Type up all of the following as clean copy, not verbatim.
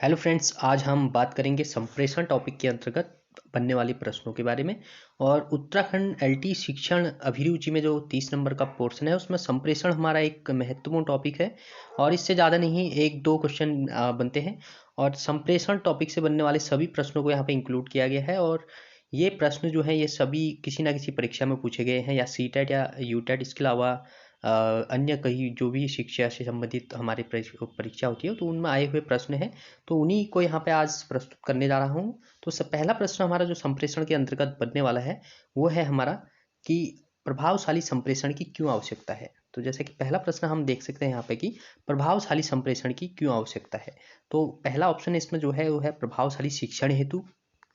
Hello friends, आज हम बात करेंगे संप्रेषण टॉपिक के अंतर्गत बनने वाले प्रश्नों के बारे में। और उत्तराखंड एलटी शिक्षण अभिरुचि में जो 30 नंबर का पोर्शन है उसमें संप्रेषण हमारा एक महत्वपूर्ण टॉपिक है। और इससे ज़्यादा नहीं, एक दो क्वेश्चन बनते हैं। और संप्रेषण टॉपिक से बनने वाले सभी प्रश्नों को यहाँ पे इंक्लूड किया गया है। और ये प्रश्न जो है ये सभी किसी ना किसी परीक्षा में पूछे गए हैं, या सीटेट या यूटेट, इसके अलावा अन्य कई जो भी शिक्षा से संबंधित हमारी परीक्षा होती है तो उनमें आए हुए प्रश्न हैं। तो उन्हीं को यहाँ पे आज प्रस्तुत करने जा रहा हूँ। तो सब पहला प्रश्न हमारा जो संप्रेषण के अंतर्गत बनने वाला है वो है हमारा कि प्रभावशाली संप्रेषण की क्यों आवश्यकता है। तो जैसे कि पहला प्रश्न हम देख सकते हैं यहाँ पे कि प्रभावशाली संप्रेषण की क्यों आवश्यकता है। तो पहला ऑप्शन इसमें जो है वो है प्रभावशाली शिक्षण हेतु,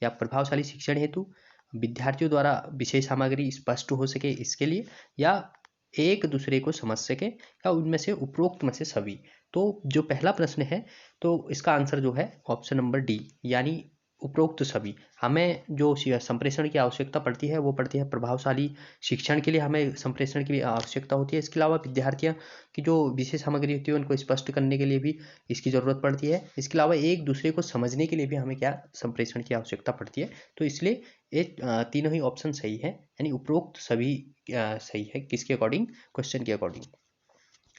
या प्रभावशाली शिक्षण हेतु विद्यार्थियों द्वारा विषय सामग्री स्पष्ट हो सके इसके लिए, या एक दूसरे को समझ सके, या उनमें से उपरोक्त में से सभी। तो जो पहला प्रश्न है तो इसका आंसर जो है ऑप्शन नंबर डी, यानी उपरोक्त सभी। हमें जो संप्रेषण की आवश्यकता पड़ती है वो पड़ती है प्रभावशाली शिक्षण के लिए, हमें संप्रेषण की आवश्यकता होती है। इसके अलावा विद्यार्थियों की जो विषय सामग्री होती है उनको स्पष्ट करने के लिए भी इसकी ज़रूरत पड़ती है। इसके अलावा एक दूसरे को समझने के लिए भी हमें क्या संप्रेषण की आवश्यकता पड़ती है। तो इसलिए ये तीनों ही ऑप्शन सही है, यानी उपरोक्त सभी सही है। किसके अकॉर्डिंग? क्वेश्चन के अकॉर्डिंग।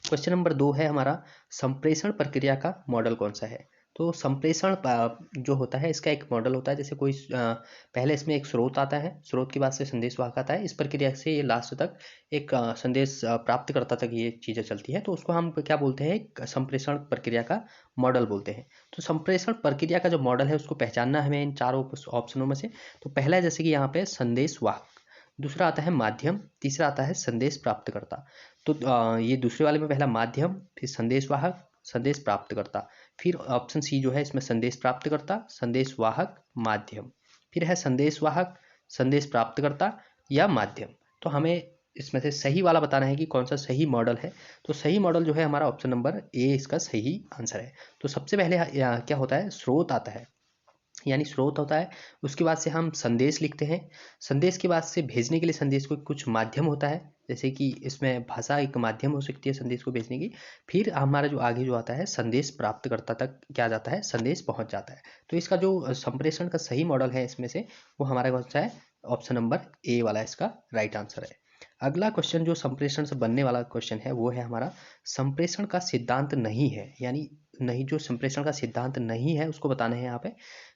क्वेश्चन नंबर 2 है हमारा, संप्रेषण प्रक्रिया का मॉडल कौन सा है। तो संप्रेषण जो होता है इसका एक मॉडल होता है। जैसे कोई पहले इसमें एक स्रोत आता है, स्रोत के बाद से संदेश वाहक आता है, इस प्रक्रिया से ये लास्ट तक एक संदेश प्राप्तकर्ता तक ये चीज़ें चलती है। तो उसको हम क्या बोलते हैं? एक संप्रेषण प्रक्रिया का मॉडल बोलते हैं। तो संप्रेषण प्रक्रिया का जो मॉडल है उसको पहचानना हमें इन चारों ऑप्शनों में से। तो पहला है जैसे कि यहाँ पे संदेश वाहक, दूसरा आता है माध्यम, तीसरा आता है संदेश प्राप्तकर्ता। तो ये दूसरे वाले में पहला माध्यम, फिर संदेश वाहक, संदेश प्राप्तकर्ता, फिर ऑप्शन सी जो है इसमें संदेश प्राप्तकर्ता, संदेश वाहक, माध्यम, फिर है संदेश वाहक, संदेश प्राप्तकर्ता या माध्यम। तो हमें इसमें से सही वाला बताना है कि कौन सा सही मॉडल है। तो सही मॉडल जो है हमारा ऑप्शन नंबर ए इसका सही आंसर है। तो सबसे पहले क्या होता है? स्रोत आता है, यानी स्रोत होता है। उसके बाद से हम संदेश लिखते हैं, संदेश के बाद से भेजने के लिए संदेश को कुछ माध्यम होता है, जैसे कि इसमें भाषा एक माध्यम हो सकती है संदेश को भेजने की। फिर हमारा जो आगे जो आता है संदेश प्राप्तकर्ता तक क्या जाता है? संदेश पहुंच जाता है। तो इसका जो संप्रेषण का सही मॉडल है इसमें से वो हमारा कौन सा है? ऑप्शन नंबर ए वाला इसका राइट आंसर है। अगला क्वेश्चन जो संप्रेषण से बनने वाला क्वेश्चन है वो है हमारा, संप्रेषण का सिद्धांत नहीं है, यानी नहीं, जो संप्रेषण का सिद्धांत नहीं है उसको बताना है यहाँ पे।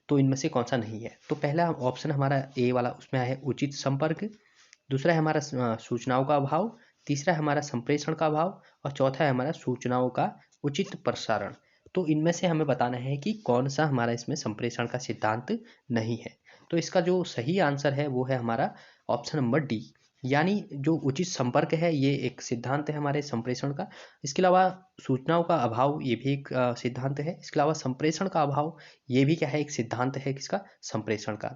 तो इनमें से कौन सा नहीं है? तो पहला ऑप्शन हमारा ए वाला, उसमें है उचित संपर्क, दूसरा है हमारा सूचनाओं का अभाव, तीसरा है हमारा संप्रेषण का अभाव, और चौथा है हमारा सूचनाओं का उचित प्रसारण। तो इनमें से हमें बताना है कि कौन सा हमारा इसमें संप्रेषण का सिद्धांत नहीं है। तो इसका जो सही आंसर है वो है हमारा ऑप्शन नंबर डी, यानी जो उचित संपर्क है ये एक सिद्धांत है हमारे संप्रेषण का। इसके अलावा सूचनाओं का अभाव ये भी एक सिद्धांत है। इसके अलावा संप्रेषण का अभाव ये भी क्या है? एक सिद्धांत है किसका? संप्रेषण का।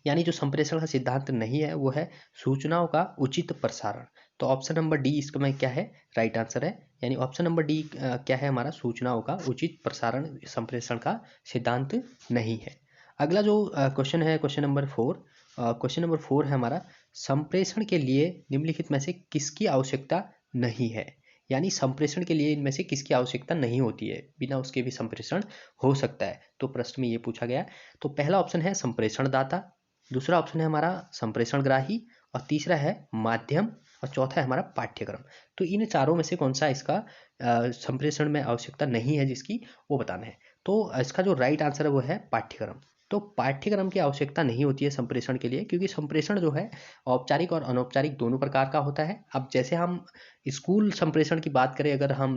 यानी जो संप्रेषण का सिद्धांत नहीं है वो है सूचनाओं का उचित प्रसारण। तो ऑप्शन नंबर डी इसका में क्या है? राइट आंसर है। यानी ऑप्शन नंबर डी क्या है हमारा? सूचनाओं का उचित प्रसारण संप्रेषण का सिद्धांत नहीं है। अगला जो क्वेश्चन है क्वेश्चन नंबर 4, क्वेश्चन नंबर 4 है हमारा, संप्रेषण के लिए निम्नलिखित में से किसकी आवश्यकता नहीं है। यानी संप्रेषण के लिए इनमें से किसकी आवश्यकता नहीं होती है, बिना उसके भी संप्रेषण हो सकता है। तो प्रश्न में ये पूछा गया। तो पहला ऑप्शन है संप्रेषण दाता, दूसरा ऑप्शन है हमारा संप्रेषण ग्राही, और तीसरा है माध्यम, और चौथा है हमारा पाठ्यक्रम। तो इन चारों में से कौन सा इसका संप्रेषण में आवश्यकता नहीं है जिसकी, वो बताना है। तो इसका जो राइट आंसर है वो है पाठ्यक्रम। तो पाठ्यक्रम की आवश्यकता नहीं होती है संप्रेषण के लिए, क्योंकि संप्रेषण जो है औपचारिक और अनौपचारिक दोनों प्रकार का होता है। अब जैसे हम स्कूल संप्रेषण की बात करें, अगर हम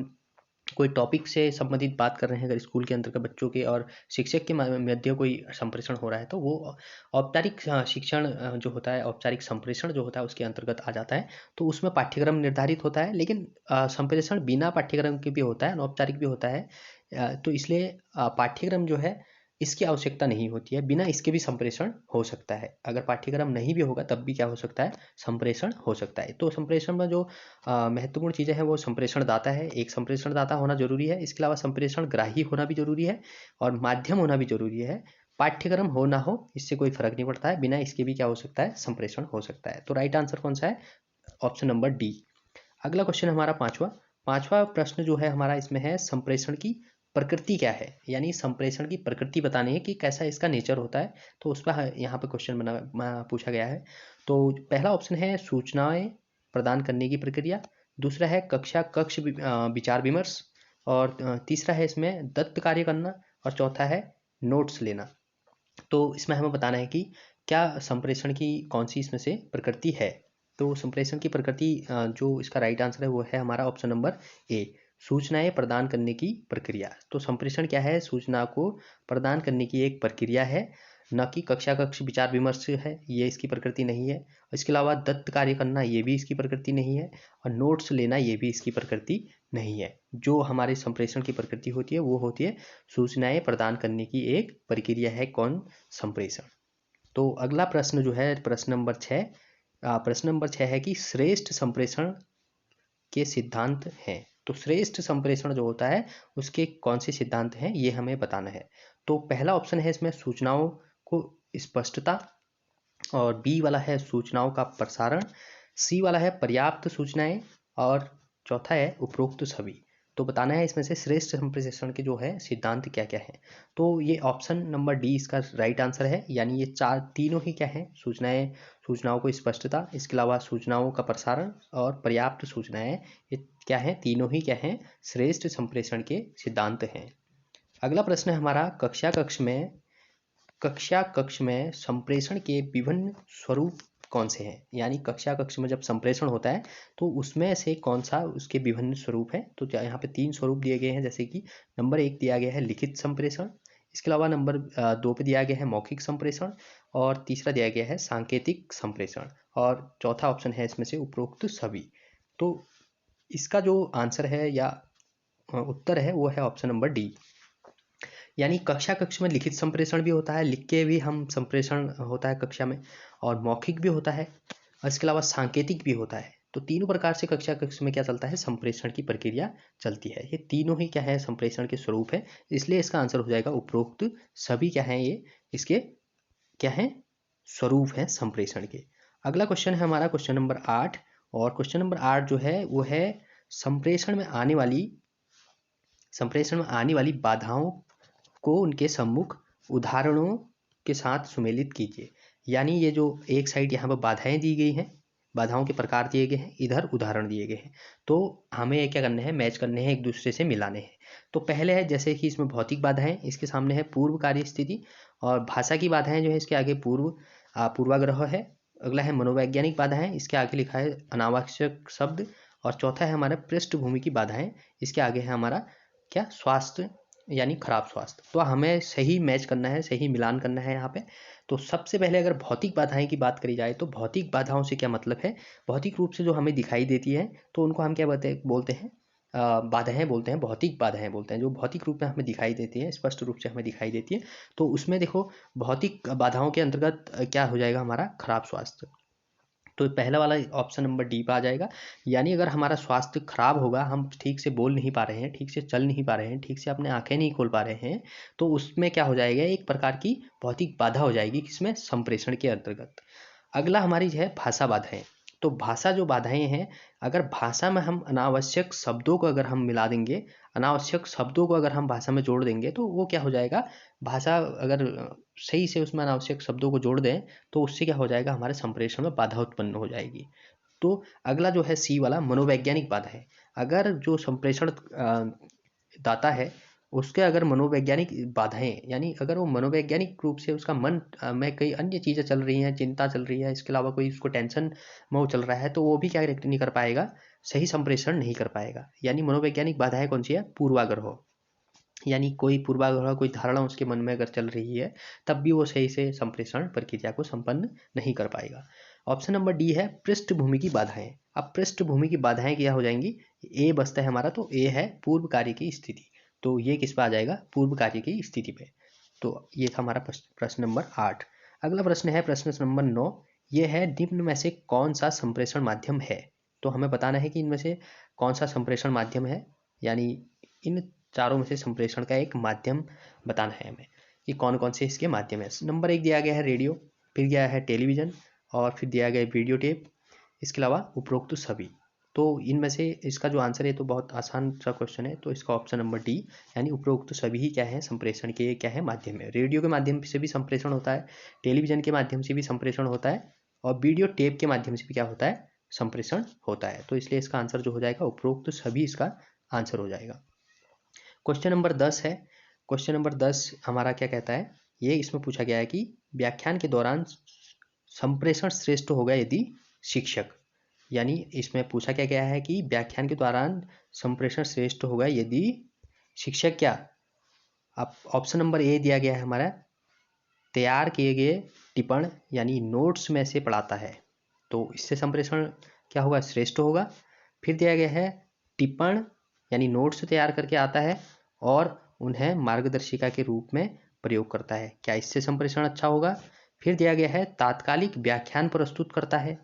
कोई टॉपिक से संबंधित बात कर रहे हैं, अगर स्कूल के अंतर्गत बच्चों के और शिक्षक के मध्य कोई संप्रेषण हो रहा है तो वो औपचारिक शिक्षण जो होता है, औपचारिक संप्रेषण जो होता है उसके अंतर्गत आ जाता है। तो उसमें पाठ्यक्रम निर्धारित होता है, लेकिन संप्रेषण बिना पाठ्यक्रम के भी होता है, अनौपचारिक भी होता है। तो इसलिए पाठ्यक्रम जो है इसकी आवश्यकता नहीं होती है, बिना इसके भी संप्रेषण हो सकता है। अगर पाठ्यक्रम नहीं भी होगा तब भी क्या हो सकता है? संप्रेषण हो सकता है। तो संप्रेषण में जो महत्वपूर्ण चीज़ें हैं वो संप्रेषण दाता है, एक संप्रेषण दाता होना जरूरी है। इसके अलावा संप्रेषण ग्राही होना भी जरूरी है, और माध्यम होना भी जरूरी है। पाठ्यक्रम हो ना हो इससे कोई फर्क नहीं पड़ता है, बिना इसके भी क्या हो सकता है? संप्रेषण हो सकता है। तो राइट आंसर कौन सा है? Option number D. अगला क्वेश्चन हमारा पांचवा। पांचवा प्रश्न जो है हमारा इसमें है, संप्रेषण की प्रकृति क्या है, यानी संप्रेषण की प्रकृति बतानी है कि कैसा इसका नेचर होता है। तो उस पर यहाँ पे क्वेश्चन पूछा गया है। तो पहला ऑप्शन है सूचनाएं प्रदान करने की प्रक्रिया, दूसरा है कक्षा कक्ष विचार विमर्श, और तीसरा है इसमें दत्त कार्य करना, और चौथा है नोट्स लेना। तो इसमें हमें बताना है कि क्या संप्रेषण की कौन सी इसमें से प्रकृति है। तो संप्रेषण की प्रकृति जो इसका राइट आंसर है वो है हमारा ऑप्शन नंबर ए, सूचनाएं प्रदान करने की प्रक्रिया। तो संप्रेषण क्या है, सूचना को प्रदान करने की एक प्रक्रिया है, न कि कक्षा कक्ष विचार विमर्श है, ये इसकी प्रकृति नहीं है। इसके अलावा दत्त कार्य करना ये भी इसकी प्रकृति नहीं है, और नोट्स लेना ये भी इसकी प्रकृति नहीं है। जो हमारे संप्रेषण की प्रकृति होती है वो होती है सूचनाएं प्रदान करने की एक प्रक्रिया है कौन, संप्रेषण। तो अगला प्रश्न जो है प्रश्न नंबर 6 है कि श्रेष्ठ संप्रेषण के सिद्धांत हैं। तो श्रेष्ठ संप्रेषण जो होता है उसके कौन से सिद्धांत हैं ये हमें बताना है। तो पहला ऑप्शन है इसमें सूचनाओं को स्पष्टता, और बी वाला है सूचनाओं का प्रसारण, सी वाला है पर्याप्त सूचनाएं, और चौथा है उपरोक्त सभी। तो बताना है इसमें से श्रेष्ठ संप्रेषण के जो है सिद्धांत क्या क्या है। तो ये ऑप्शन नंबर डी इसका राइट आंसर है, यानी ये तीनों ही क्या है, सूचनाओं को स्पष्टता, इसके अलावा सूचनाओं का प्रसारण और पर्याप्त सूचनाएं, ये क्या है, तीनों ही क्या है, श्रेष्ठ संप्रेषण के सिद्धांत हैं। अगला प्रश्न है हमारा कक्षा कक्ष में संप्रेषण के विभिन्न स्वरूप कौन से हैं, यानी कक्षा कक्ष में जब संप्रेषण होता है तो उसमें से कौन सा उसके विभिन्न स्वरूप है। तो यहाँ पे 3 स्वरूप दिए गए हैं, जैसे कि नंबर 1 दिया गया है लिखित संप्रेषण, इसके अलावा नंबर 2 पे दिया गया है मौखिक संप्रेषण, और तीसरा दिया गया है सांकेतिक संप्रेषण, और चौथा ऑप्शन है इसमें से उपरोक्त सभी। तो इसका जो आंसर है या उत्तर है वो है ऑप्शन नंबर डी, यानी कक्षा कक्ष में लिखित संप्रेषण भी होता है, लिख के भी हम संप्रेषण होता है कक्षा में, और मौखिक भी होता है, और इसके अलावा सांकेतिक भी होता है। तो तीनों प्रकार से कक्षा कक्ष में क्या चलता है, संप्रेषण की प्रक्रिया चलती है। ये तीनों ही क्या है, संप्रेषण के स्वरूप है, इसलिए इसका आंसर हो जाएगा उपरोक्त सभी क्या है, ये इसके क्या है, स्वरूप है संप्रेषण के। अगला क्वेश्चन है हमारा क्वेश्चन नंबर 8, और क्वेश्चन नंबर 8 जो है वो है संप्रेषण में आने वाली बाधाओं को उनके सम्मुख उदाहरणों के साथ सुमेलित कीजिए। यानी ये जो एक साइड यहाँ पर बाधाएं दी गई हैं, बाधाओं के प्रकार दिए गए हैं, इधर उदाहरण दिए गए हैं, तो हमें क्या करना है, मैच करने हैं, एक दूसरे से मिलाने हैं। तो पहले है जैसे कि इसमें भौतिक बाधाएं, इसके सामने है पूर्व कार्य स्थिति, और भाषा की बाधाएं जो है इसके आगे पूर्वाग्रह है। अगला है मनोवैज्ञानिक बाधाएं, इसके आगे लिखा है अनावश्यक शब्द, और चौथा है हमारा पृष्ठभूमि की बाधाएं, इसके आगे है हमारा क्या, स्वास्थ्य यानी खराब स्वास्थ्य। तो हमें सही मैच करना है, सही मिलान करना है यहाँ पे। तो सबसे पहले अगर भौतिक बाधाएं की बात करी जाए तो भौतिक बाधाओं से क्या मतलब है, भौतिक रूप से जो हमें दिखाई देती है तो उनको हम क्या बोलते हैं, बाधाएं बोलते हैं, भौतिक बाधाएं बोलते हैं। जो भौतिक रूप में हमें दिखाई देती है, स्पष्ट रूप से हमें दिखाई देती है, तो उसमें देखो भौतिक बाधाओं के अंतर्गत क्या हो जाएगा, हमारा खराब स्वास्थ्य। तो पहला वाला ऑप्शन नंबर डी पे आ जाएगा, यानी अगर हमारा स्वास्थ्य खराब होगा, हम ठीक से बोल नहीं पा रहे हैं, ठीक से चल नहीं पा रहे हैं, ठीक से अपने आंखें नहीं खोल पा रहे हैं, तो उसमें क्या हो जाएगा, एक प्रकार की भौतिक बाधा हो जाएगी, किसमें, संप्रेषण के अंतर्गत। अगला हमारी जो है भाषा बाधाएं। तो भाषा जो बाधाएं हैं, अगर भाषा में हम अनावश्यक शब्दों को अगर हम मिला देंगे, अनावश्यक शब्दों को अगर हम भाषा में जोड़ देंगे, तो वो क्या हो जाएगा, भाषा अगर सही से उसमें अनावश्यक शब्दों को जोड़ दें तो उससे क्या हो जाएगा, हमारे संप्रेषण में बाधा उत्पन्न हो जाएगी। तो अगला जो है सी वाला मनोवैज्ञानिक बाधा है, अगर जो संप्रेषण दाता है उसके अगर मनोवैज्ञानिक बाधाएं, यानी अगर वो मनोवैज्ञानिक रूप से उसका मन में कई अन्य चीज़ें चल रही हैं, चिंता चल रही है, इसके अलावा कोई उसको टेंशन में वो चल रहा है, तो वो भी क्या नहीं कर पाएगा, सही संप्रेषण नहीं कर पाएगा। यानी मनोवैज्ञानिक बाधाएं कौन सी है, पूर्वाग्रह, यानी कोई पूर्वाग्रह, कोई धारणा उसके मन में अगर चल रही है तब भी वो सही से संप्रेषण प्रक्रिया को संपन्न नहीं कर पाएगा। ऑप्शन नंबर डी है पृष्ठभूमि की बाधाएं। अब पृष्ठभूमि की बाधाएं क्या हो जाएंगी, ए बचता है हमारा, तो ए है पूर्व कार्य की स्थिति, तो ये किस पे आ जाएगा, पूर्व कार्य की स्थिति पे। तो ये था हमारा प्रश्न नंबर 8। अगला प्रश्न है प्रश्न नंबर 9, ये है निम्न में से कौन सा संप्रेषण माध्यम है। तो हमें बताना है कि इनमें से कौन सा संप्रेषण माध्यम है, यानी इन चारों में से संप्रेषण का एक माध्यम बताना है हमें कि कौन कौन से इसके माध्यम है। नंबर 1 दिया गया है रेडियो, फिर दिया है टेलीविजन, और फिर दिया गया वीडियो टेप, इसके अलावा उपरोक्त सभी। तो इनमें से इसका जो आंसर है तो बहुत आसान सा क्वेश्चन है, तो इसका ऑप्शन नंबर डी, यानी उपरोक्त सभी ही क्या है, संप्रेषण के क्या है, माध्यम है। रेडियो के माध्यम से भी संप्रेषण होता है, टेलीविजन के माध्यम से भी संप्रेषण होता है, और वीडियो टेप के माध्यम से भी क्या होता है, संप्रेषण होता है। तो इसलिए इसका आंसर जो हो जाएगा उपरोक्त सभी इसका आंसर हो जाएगा। क्वेश्चन नंबर 10 है। क्वेश्चन नंबर 10 हमारा क्या कहता है, ये इसमें पूछा गया है कि व्याख्यान के दौरान संप्रेषण श्रेष्ठ होगा यदि शिक्षक, यानी इसमें पूछा क्या गया है कि व्याख्यान के दौरान संप्रेषण श्रेष्ठ होगा यदि शिक्षक क्या, अब ऑप्शन नंबर ए दिया गया है हमारा, तैयार किए गए टिप्पण यानी नोट्स में से पढ़ाता है, तो इससे संप्रेषण क्या होगा, श्रेष्ठ होगा। फिर दिया गया है टिप्पण यानी नोट्स तैयार करके आता है और उन्हें मार्गदर्शिका के रूप में प्रयोग करता है, क्या इससे संप्रेषण अच्छा होगा। फिर दिया गया है तात्कालिक व्याख्यान प्रस्तुत करता है,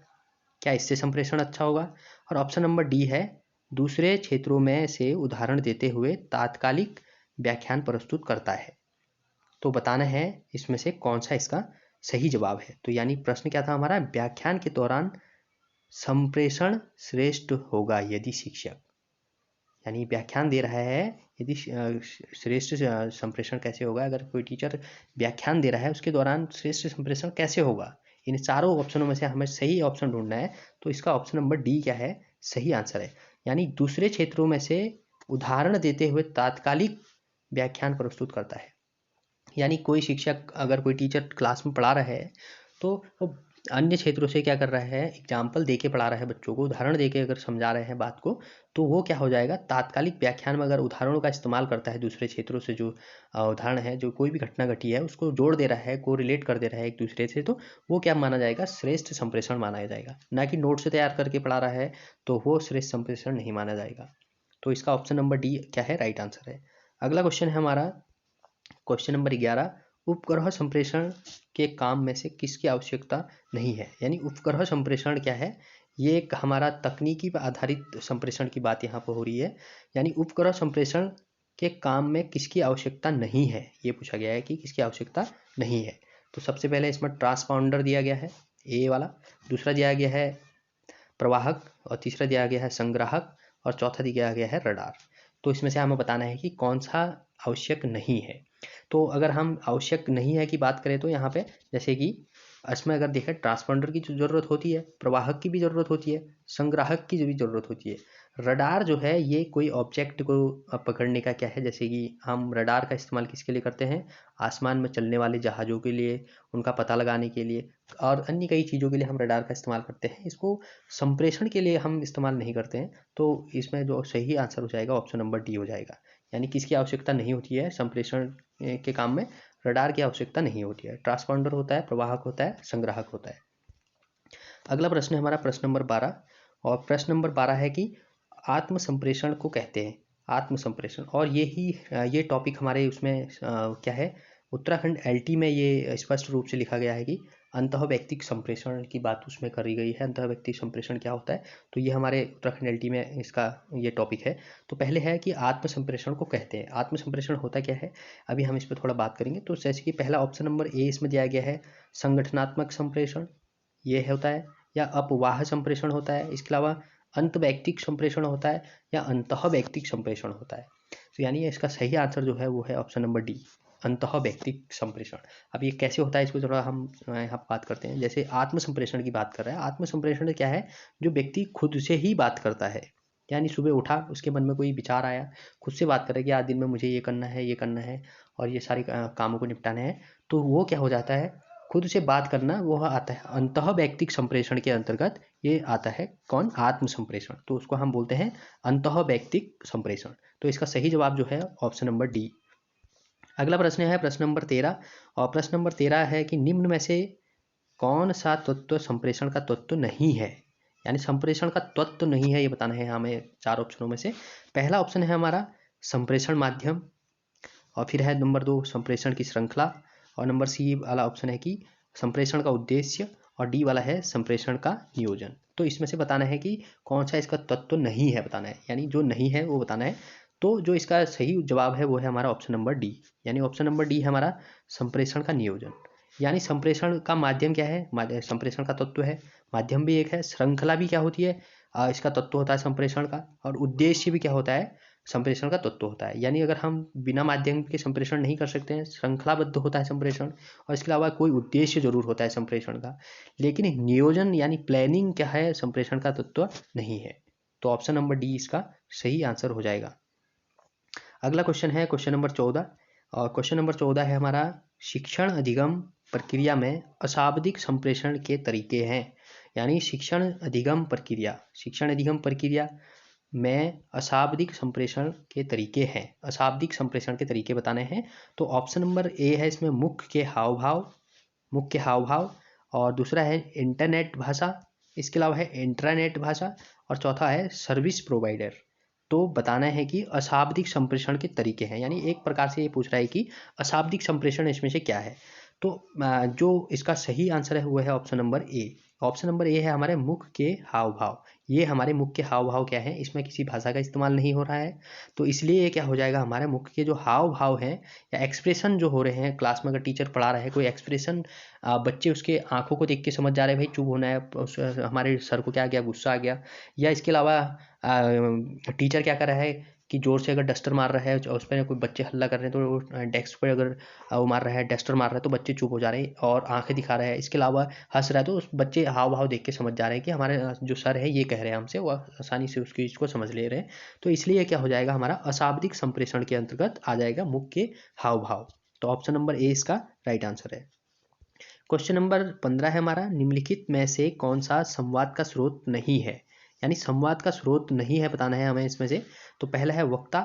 क्या इससे संप्रेषण अच्छा होगा। और ऑप्शन नंबर डी है दूसरे क्षेत्रों में से उदाहरण देते हुए तात्कालिक व्याख्यान प्रस्तुत करता है। तो बताना है इसमें से कौन सा इसका सही जवाब है। तो यानी प्रश्न क्या था हमारा, व्याख्यान के दौरान संप्रेषण श्रेष्ठ होगा यदि शिक्षक, यानी व्याख्यान दे रहा है, यदि श्रेष्ठ संप्रेषण कैसे होगा, अगर कोई टीचर व्याख्यान दे रहा है उसके दौरान श्रेष्ठ संप्रेषण कैसे होगा। इन चारों ऑप्शनों में से हमें सही ऑप्शन ढूंढना है, तो इसका ऑप्शन नंबर डी क्या है, सही आंसर है। यानी दूसरे क्षेत्रों में से उदाहरण देते हुए तात्कालिक व्याख्यान प्रस्तुत करता है, यानी कोई शिक्षक अगर कोई टीचर क्लास में पढ़ा रहा है तो वो अन्य क्षेत्रों से क्या कर रहा है, एग्जाम्पल दे के पढ़ा रहा है बच्चों को, उदाहरण दे के अगर समझा रहे हैं बात को, तो वो क्या हो जाएगा, तात्कालिक व्याख्यान में अगर उदाहरणों का इस्तेमाल करता है दूसरे क्षेत्रों से, जो उदाहरण है, जो कोई भी घटना घटी है उसको जोड़ दे रहा है, को रिलेट कर दे रहा है एक दूसरे से, तो वो क्या माना जाएगा, श्रेष्ठ संप्रेषण माना जाएगा। ना कि नोट से तैयार करके पढ़ा रहा है तो वो श्रेष्ठ संप्रेषण नहीं माना जाएगा। तो इसका ऑप्शन नंबर डी क्या है, राइट आंसर है। अगला क्वेश्चन है हमारा क्वेश्चन नंबर 11, उपग्रह संप्रेषण के काम में से किसकी आवश्यकता नहीं है। यानी उपग्रह संप्रेषण क्या है, ये एक हमारा तकनीकी पर आधारित संप्रेषण की बात यहाँ पर हो रही है। यानी उपग्रह संप्रेषण के काम में किसकी आवश्यकता नहीं है, ये पूछा गया है कि किसकी आवश्यकता नहीं है। तो सबसे पहले इसमें ट्रांसपाउंडर दिया गया है, ए वाला, दूसरा दिया गया है प्रवाहक, और तीसरा दिया गया है संग्राहक, और चौथा दिया गया है रडार। तो इसमें से हमें बताना है कि कौन सा आवश्यक नहीं है। तो अगर हम आवश्यक नहीं है की बात करें तो यहाँ पे जैसे कि इसमें अगर देखें ट्रांसपोंडर की ज़रूरत होती है, प्रवाहक की भी ज़रूरत होती है, संग्राहक की भी ज़रूरत होती है। रडार जो है ये कोई ऑब्जेक्ट को पकड़ने का क्या है, जैसे कि हम रडार का इस्तेमाल किसके लिए करते हैं, आसमान में चलने वाले जहाज़ों के लिए, उनका पता लगाने के लिए, और अन्य कई चीज़ों के लिए हम रडार का इस्तेमाल करते हैं। इसको संप्रेषण के लिए हम इस्तेमाल नहीं करते हैं। तो इसमें जो सही आंसर हो जाएगा ऑप्शन नंबर डी हो जाएगा। यानी किसकी आवश्यकता नहीं होती है संप्रेषण के काम में, रडार की आवश्यकता नहीं होती है। ट्रांसपोंडर होता है, प्रवाहक होता है, संग्राहक होता है। अगला प्रश्न है हमारा प्रश्न नंबर 12, और प्रश्न नंबर 12 है कि आत्म संप्रेषण को कहते हैं, आत्म संप्रेषण, और ये टॉपिक हमारे उसमें क्या है, उत्तराखंड एलटी में ये स्पष्ट रूप से लिखा गया है कि अंतः व्यक्तिक संप्रेषण की बात उसमें करी गई है। अंतः व्यक्तिक संप्रेषण क्या होता है, तो ये हमारे उत्तराखंड एलटी में इसका ये टॉपिक है। तो पहले है कि आत्म संप्रेषण को कहते हैं, आत्म संप्रेषण होता क्या है, अभी हम इस पर थोड़ा बात करेंगे। तो जैसे कि पहला ऑप्शन नंबर ए इसमें दिया गया है संगठनात्मक संप्रेषण, ये होता है, या अपवाह संप्रेषण होता है, इसके अलावा अंतवैयक्तिक संप्रेषण होता है, या अंतःवैयक्तिक संप्रेषण होता है। तो यानी इसका सही आंसर जो है वो है ऑप्शन नंबर डी, अंतःवैयक्तिक संप्रेषण। अब ये कैसे होता है इसको थोड़ा हम यहाँ बात करते हैं। जैसे आत्म संप्रेषण की बात कर रहे हैं, आत्म संप्रेषण क्या है, जो व्यक्ति खुद से ही बात करता है, यानी सुबह उठा उसके मन में कोई विचार आया, खुद से बात करे कि आज दिन में मुझे ये करना है, ये करना है, और ये सारे कामों को निपटाने हैं, तो वो क्या हो जाता है, खुद से बात करना वो आता है अंतः व्यक्तिक संप्रेषण के अंतर्गत। ये आता है कौन, आत्म संप्रेषण, तो उसको हम बोलते हैं अंतः व्यक्तिक संप्रेषण। तो इसका सही जवाब जो है ऑप्शन नंबर डी। अगला प्रश्न है प्रश्न नंबर 13, और प्रश्न नंबर 13 है कि निम्न में से कौन सा तत्व संप्रेषण का तत्व नहीं है, यानी संप्रेषण का तत्व नहीं है, ये बताना है हमें चार ऑप्शनों में से। पहला ऑप्शन है हमारा संप्रेषण माध्यम, और फिर है नंबर 2 संप्रेषण की श्रृंखला, और नंबर सी वाला ऑप्शन है कि संप्रेषण का उद्देश्य, और डी वाला है संप्रेषण का नियोजन। तो इसमें से बताना है कि कौन सा इसका तत्व नहीं है बताना है, यानी जो नहीं है वो बताना है। तो जो इसका सही जवाब है वो है हमारा ऑप्शन नंबर डी, यानी ऑप्शन नंबर डी है हमारा संप्रेषण का नियोजन। यानी संप्रेषण का माध्यम क्या है, संप्रेषण का तत्व है, माध्यम भी एक है, श्रृंखला भी क्या होती है, इसका तत्व होता है संप्रेषण का, और उद्देश्य भी क्या होता है, संप्रेषण का तत्व होता है। यानी अगर हम बिना माध्यम के संप्रेषण नहीं कर सकते हैं, श्रृंखलाबद्ध होता है संप्रेषण, और इसके अलावा कोई उद्देश्य जरूर होता है संप्रेषण का, लेकिन नियोजन यानी प्लानिंग क्या है, संप्रेषण का तत्व नहीं है। तो ऑप्शन नंबर डी इसका सही आंसर हो जाएगा। अगला क्वेश्चन है क्वेश्चन नंबर 14, और क्वेश्चन नंबर 14 है हमारा, शिक्षण अधिगम प्रक्रिया में अशाब्दिक संप्रेषण के तरीके हैं। यानी शिक्षण अधिगम प्रक्रिया में अशाब्दिक संप्रेषण के तरीके हैं, अशाब्दिक संप्रेषण के तरीके बताने हैं। तो ऑप्शन नंबर ए है इसमें मुख्य हाव भाव, और दूसरा है इंटरनेट भाषा, इसके अलावा है इंट्रानेट भाषा, और चौथा है सर्विस प्रोवाइडर। तो बताना है कि अशाब्दिक संप्रेषण के तरीके हैं, यानी एक प्रकार से ये पूछ रहा है कि अशाब्दिक संप्रेषण इसमें से क्या है। तो जो इसका सही आंसर है वो है option number A. Option number A है हमारे मुख के हाव भाव। ये हमारे मुख के हाव भाव क्या है, इसमें किसी भाषा का इस्तेमाल नहीं हो रहा है, तो इसलिए ये क्या हो जाएगा, हमारे मुख के जो हाव भाव हैं या एक्सप्रेशन जो हो रहे हैं, क्लास में अगर टीचर पढ़ा रहा है कोई एक्सप्रेशन, बच्चे उसके आंखों को देख के समझ जा रहे हैं भाई चुप होना है, हमारे सर को क्या आ गया, गुस्सा आ गया, या इसके अलावा टीचर क्या कर रहा है कि जोर से अगर डस्टर मार रहा है और उस पर कोई बच्चे हल्ला कर रहे हैं, तो डेस्क पर अगर वो मार रहा है, डस्टर मार रहा है, तो बच्चे चुप हो जा रहे हैं और आंखें दिखा रहे हैं। इसके अलावा हंस रहा है, तो उस बच्चे हाव भाव देख के समझ जा रहे हैं कि हमारे जो सर है ये कह रहे हैं हमसे, वो आसानी से उसकी चीज़ को समझ ले रहे हैं। तो इसलिए क्या हो जाएगा, हमारा अशाब्दिक संप्रेषण के अंतर्गत आ जाएगा मुख के हाव भाव। तो ऑप्शन नंबर ए इसका राइट आंसर है। क्वेश्चन नंबर 15 है हमारा, निम्नलिखित में से कौन सा संवाद का स्रोत नहीं है। यानी संवाद का स्रोत नहीं है बताना है हमें इसमें से। तो पहला है वक्ता,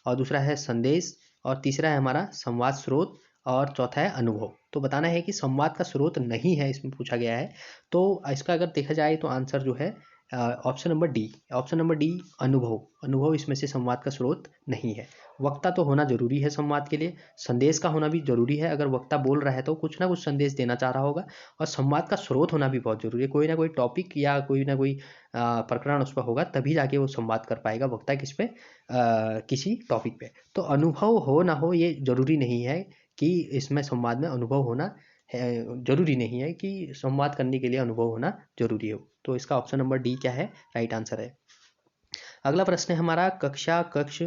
और दूसरा है संदेश, और तीसरा है हमारा संवाद स्रोत, और चौथा है अनुभव। तो बताना है कि संवाद का स्रोत नहीं है इसमें पूछा गया है। तो इसका अगर देखा जाए तो आंसर जो है ऑप्शन नंबर डी अनुभव इसमें से संवाद का स्रोत नहीं है। वक्ता तो होना जरूरी है संवाद के लिए, संदेश का होना भी जरूरी है, अगर वक्ता बोल रहा है तो कुछ ना कुछ संदेश देना चाह रहा होगा, और संवाद का स्रोत होना भी बहुत जरूरी है, कोई ना कोई टॉपिक या कोई ना कोई प्रकरण उस पर होगा तभी जाके वो संवाद कर पाएगा वक्ता किस पे, किसी टॉपिक पे। तो अनुभव हो ना हो ये जरूरी नहीं है कि इसमें संवाद में अनुभव होना है, जरूरी नहीं है कि संवाद करने के लिए अनुभव होना जरूरी हो। तो इसका ऑप्शन नंबर डी क्या है, राइट आंसर है। अगला प्रश्न है हमारा, कक्षा कक्ष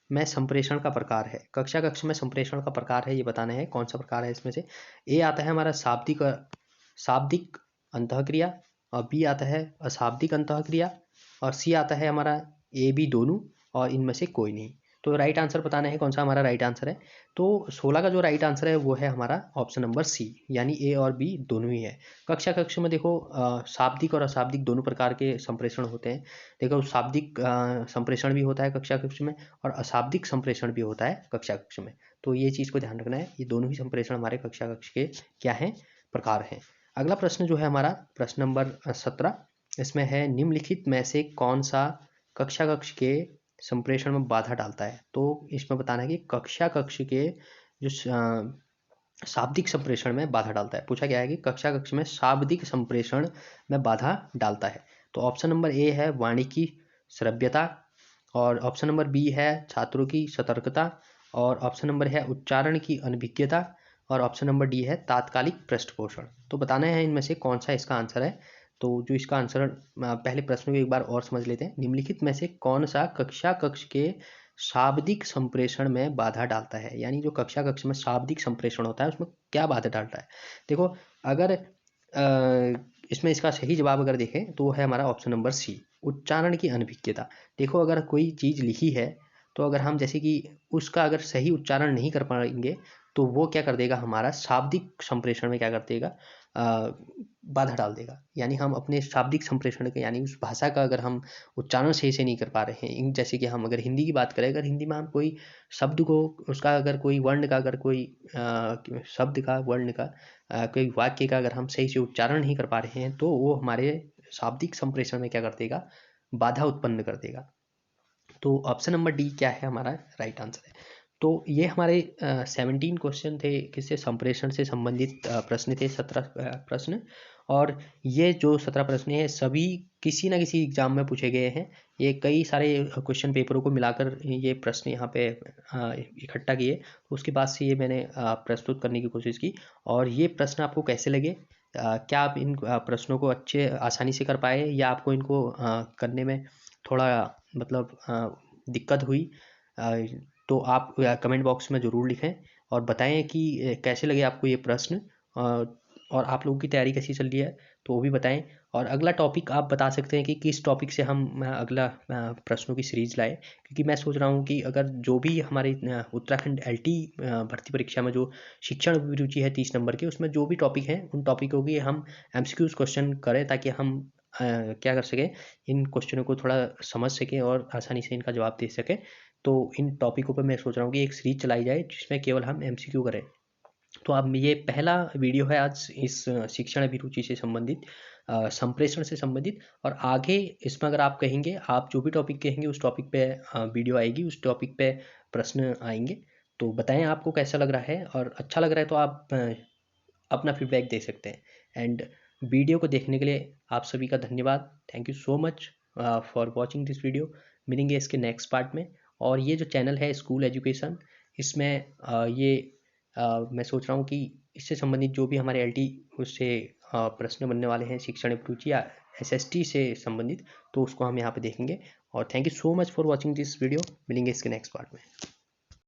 में संप्रेषण का प्रकार है। कक्षा कक्ष में संप्रेषण का प्रकार है, ये बताना है कौन सा प्रकार है इसमें से। ए आता है हमारा शाब्दिक अंतःक्रिया, और बी आता है अशाब्दिक अंतःक्रिया, और सी आता है हमारा ए बी दोनों, और इनमें से कोई नहीं। तो राइट आंसर बताना है कौन सा हमारा राइट आंसर है। तो 16 का जो राइट आंसर है वो है हमारा ऑप्शन नंबर सी, यानी ए और बी दोनों ही है। कक्षा कक्ष में देखो शाब्दिक और अशाब्दिक दोनों प्रकार के संप्रेषण होते हैं। देखो शाब्दिक संप्रेषण भी होता है कक्षा कक्ष में, और अशाब्दिक संप्रेषण भी होता है कक्षा कक्ष में। तो ये चीज़ को ध्यान रखना है, ये दोनों ही संप्रेषण हमारे कक्षा कक्ष के क्या हैं, प्रकार हैं। अगला प्रश्न जो है हमारा प्रश्न नंबर 17, इसमें है निम्नलिखित में से कौन सा कक्षा कक्ष के संप्रेषण में बाधा डालता है। तो इसमें बताना है कि कक्षा कक्ष के जो शाब्दिक संप्रेषण में बाधा डालता है। पूछा गया है कि कक्षा कक्ष में शाब्दिक संप्रेषण में बाधा डालता है। तो ऑप्शन नंबर ए है वाणी की श्रव्यता, और ऑप्शन नंबर बी है छात्रों की सतर्कता, और ऑप्शन नंबर है उच्चारण की अनभिज्ञता, और ऑप्शन नंबर डी है तात्कालिक पृष्ठपोषण। तो बताना है इनमें से कौन सा इसका आंसर है। तो जो इसका आंसर, पहले प्रश्न को एक बार और समझ लेते हैं। निम्नलिखित में से कौन सा कक्षा कक्ष के शाब्दिक संप्रेषण में बाधा डालता है, यानी जो कक्षा कक्ष में शाब्दिक संप्रेषण होता है उसमें क्या बाधा डालता है। देखो अगर इसमें इसका सही जवाब अगर देखें तो है हमारा ऑप्शन नंबर सी, उच्चारण की अनभिज्ञता। देखो अगर कोई चीज़ लिखी है तो अगर हम जैसे कि उसका अगर सही उच्चारण नहीं कर पाएंगे तो वो क्या कर देगा, हमारा शाब्दिक संप्रेषण में क्या कर देगा, बाधा डाल देगा। यानी हम अपने शाब्दिक संप्रेषण के, यानी उस भाषा का अगर हम उच्चारण सही से नहीं कर पा रहे हैं, जैसे कि हम अगर हिंदी की बात करें, अगर हिंदी में हम कोई शब्द को, उसका अगर कोई वर्ण का, अगर कोई शब्द का, वर्ण का, कोई वाक्य का अगर हम सही से उच्चारण नहीं कर पा रहे हैं तो वो हमारे शाब्दिक संप्रेषण में क्या कर देगा, बाधा उत्पन्न कर देगा। तो ऑप्शन नंबर डी क्या है हमारा राइट आंसर है। तो ये हमारे 17 क्वेश्चन थे, किससे, संप्रेषण से संबंधित प्रश्न थे, 17 प्रश्न। और ये जो 17 प्रश्न हैं सभी किसी ना किसी एग्जाम में पूछे गए हैं। ये कई सारे क्वेश्चन पेपरों को मिलाकर ये प्रश्न यहाँ पे इकट्ठा किए, उसके बाद से ये मैंने प्रस्तुत करने की कोशिश की। और ये प्रश्न आपको कैसे लगे क्या आप इन प्रश्नों को अच्छे आसानी से कर पाए या आपको इनको करने में थोड़ा मतलब दिक्कत हुई? तो आप कमेंट बॉक्स में ज़रूर लिखें और बताएं कि कैसे लगे आपको ये प्रश्न, और आप लोगों की तैयारी कैसी चल रही है, तो वो भी बताएं। और अगला टॉपिक आप बता सकते हैं कि किस टॉपिक से हम अगला प्रश्नों की सीरीज लाए, क्योंकि मैं सोच रहा हूँ कि अगर जो भी हमारे उत्तराखंड एलटी भर्ती परीक्षा में जो शिक्षण अभिरुचि है 30 नंबर के, उसमें जो भी टॉपिक हैं उन टॉपिकों की हम एमसीक्यूज क्वेश्चन करें, ताकि हम क्या कर सकें, इन क्वेश्चनों को थोड़ा समझ सकें और आसानी से इनका जवाब दे सकें। तो इन टॉपिकों पर मैं सोच रहा हूँ कि एक सीरीज चलाई जाए जिसमें केवल हम एमसीक्यू करें। तो अब ये पहला वीडियो है आज इस शिक्षण अभिरुचि से संबंधित, संप्रेषण से संबंधित। और आगे इसमें अगर आप कहेंगे, आप जो भी टॉपिक कहेंगे उस टॉपिक पे वीडियो आएगी, उस टॉपिक पे प्रश्न आएंगे। तो बताएं आपको कैसा लग रहा है, और अच्छा लग रहा है तो आप अपना फीडबैक दे सकते हैं। एंड वीडियो को देखने के लिए आप सभी का धन्यवाद। Thank you so much for watching this video. मिलेंगे इसके नेक्स्ट पार्ट में। और ये जो चैनल है स्कूल एजुकेशन, इसमें मैं सोच रहा हूँ कि इससे संबंधित जो भी हमारे एलटी उससे प्रश्न बनने वाले हैं शिक्षण अभिरुचि या एसएसटी से संबंधित, तो उसको हम यहाँ पे देखेंगे। और thank you so much for watching this video. मिलेंगे इसके नेक्स्ट पार्ट में।